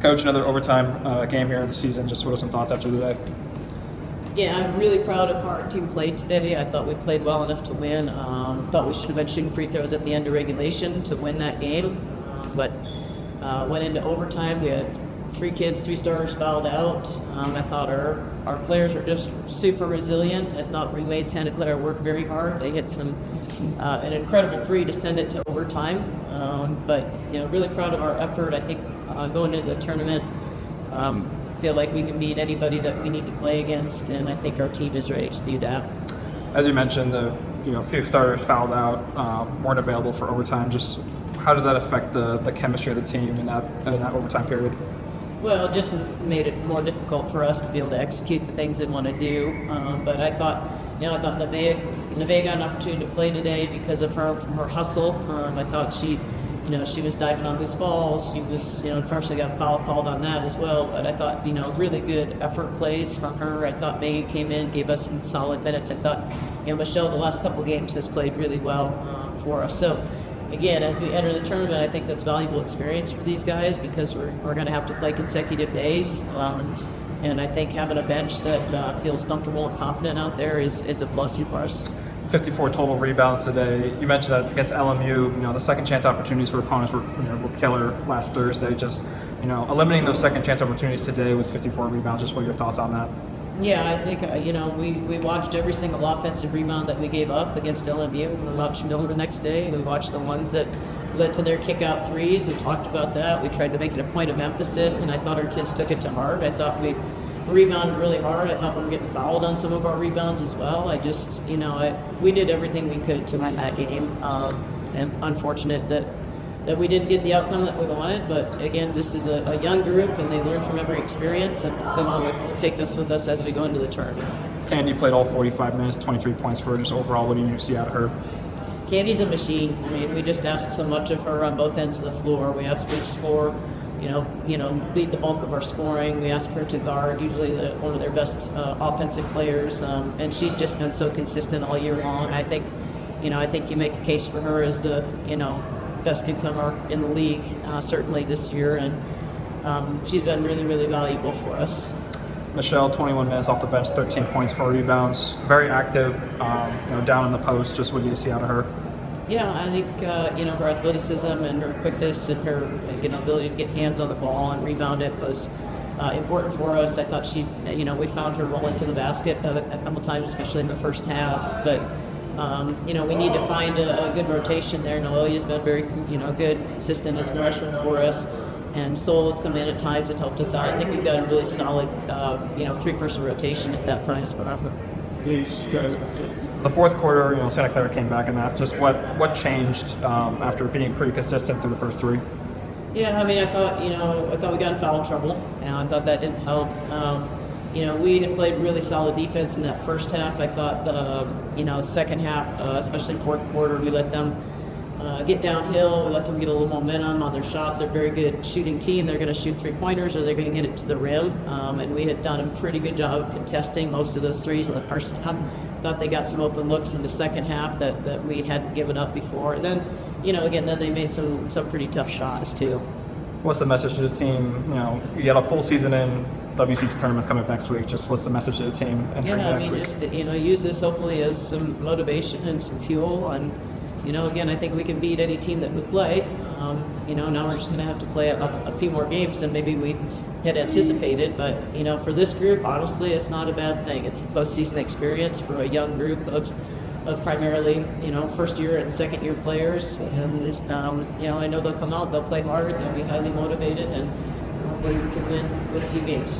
Coach, another overtime game here in the season. Just what are some thoughts after the day? Yeah, I'm really proud of how our team played today. I thought we played well enough to win. Thought we should have been shooting free throws at the end of regulation to win that game. But went into overtime. We had 3 starters fouled out. I thought our players were just super resilient. I thought we made Santa Clara work very hard. They hit an incredible 3 to send it to overtime. But really proud of our effort. I think going into the tournament, feel like we can beat anybody that we need to play against, and I think our team is ready to do that. As you mentioned, a few starters fouled out, weren't available for overtime. Just how did that affect the chemistry of the team in that overtime period? Well, it just made it more difficult for us to be able to execute the things we want to do. But I thought Nevaeh got an opportunity to play today because of her hustle. I thought she was diving on loose balls. She was, unfortunately got a foul called on that as well. But I thought, really good effort plays from her. I thought Megan came in, gave us some solid minutes. I thought, Michelle, the last couple of games has played really well for us. So, again, as we enter the tournament, I think that's valuable experience for these guys because we're going to have to play consecutive days. And I think having a bench that feels comfortable and confident out there is a blessing for us. 54 total rebounds today. You mentioned that against LMU, the second chance opportunities for opponents were killer last Thursday. Just, eliminating those second chance opportunities today with 54 rebounds. Just what are your thoughts on that? Yeah, I think, we watched every single offensive rebound that we gave up against LMU. We watched Miller the next day. We watched the ones that led to their kick-out threes. We talked about that. We tried to make it a point of emphasis, and I thought our kids took it to heart. I thought we rebounded really hard. I thought we were getting fouled on some of our rebounds as well. I just, we did everything we could to win that game. And unfortunate that we didn't get the outcome that we wanted. But again, this is a young group, and they learn from every experience, and somehow we'll take this with us as we go into the tournament. Candy played all 45 minutes, 23 points for her. Just overall, what do you see out of her? Candy's a machine. I mean, we just ask so much of her on both ends of the floor. We ask her to score, lead the bulk of our scoring. We ask her to guard, usually one of their best offensive players, and she's just been so consistent all year long. I think you make a case for her as the, best newcomer in the league, certainly this year, and she's been really, really valuable for us. Michelle, 21 minutes off the bench, 13 points, 4 rebounds, very active, down in the post. Just what do you see out of her? Yeah, I think her athleticism and her quickness and her ability to get hands on the ball and rebound it was important for us. I thought we found her rolling to the basket a couple times, especially in the first half. But we need to find a good rotation there. Noelia's been very good, consistent as a freshman for us. And Sol has come in at times and helped us out. I think we've got a really solid, 3-person rotation at that front spot. The fourth quarter, Santa Clara came back in that. Just what changed after being pretty consistent through the first 3? Yeah, I thought we got in foul trouble, and I thought that didn't help. We had played really solid defense in that first half. I thought the second half, especially fourth quarter, we let them get downhill. We let them get a little momentum on their shots. They're a very good shooting team. They're going to shoot 3-pointers or they're going to get it to the rim. And we had done a pretty good job of contesting most of those threes in the first half. Thought they got some open looks in the second half that we hadn't given up before. And then, then they made some pretty tough shots too. What's the message to the team? You got a full season in. WCC tournament's coming up next week. Just what's the message to the team? Just use this hopefully as some motivation and some fuel. And again, I think we can beat any team that we play. Now we're just going to have to play a few more games than maybe we had anticipated. But, for this group, honestly, it's not a bad thing. It's a postseason experience for a young group of primarily, first-year and second-year players. And, I know they'll come out, they'll play hard, they'll be highly motivated, and hopefully we can win a few games.